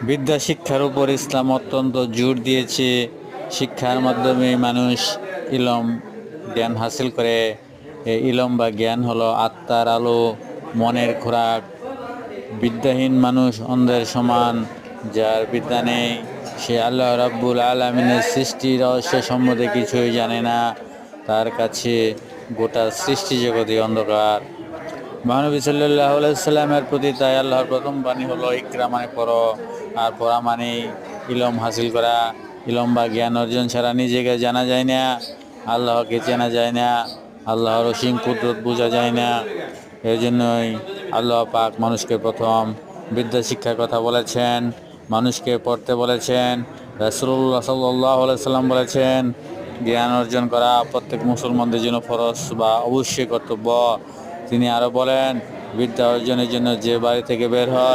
বিদ্যা শিক্ষার উপর ইসলাম অত্যন্ত জোর দিয়েছে। শিক্ষার মাধ্যমে মানুষ ইলম জ্ঞান হাসিল করে। এই ইলম বা জ্ঞান হলো আত্মার আলো, মনের খোরাক। বিদ্যাহীন মানুষ অন্ধের সমান। যার বিদ্যা নেই সে আল্লাহ রাব্বুল আলামিনের সৃষ্টি রহস্য সম্বন্ধে কিছুই জানে না। তার কাছে গোটা সৃষ্টি জগতে অন্ধকার। মহানবী সাল্লাল্লাহু আলাইহি সাল্লামের প্রতি তাই আল্লাহর প্রথম বাণী হলো ইকরা মানে পড়ো, আর পড়া মানে ইলম হাসিল করা। ইলম বা জ্ঞান অর্জন ছাড়া নিজেকে জানা যায় না, আল্লাহকে চেনা যায় না, আল্লাহর অসীম কুদরত বোঝা যায় না। এই জন্যই আল্লাহ পাক মানুষকে প্রথম বিদ্যা শিক্ষার কথা বলেছেন, মানুষকে পড়তে বলেছেন। রাসূলুল্লাহ সাল্লাল্লাহু আলাইহি সাল্লাম বলেছেন জ্ঞান অর্জন করা প্রত্যেক মুসলমানদের জন্য ফরজ বা অবশ্যই কর্তব্য। তিনি আরও বলেন বিদ্যা অর্জনের জন্য যে বাড়ি থেকে বের হয়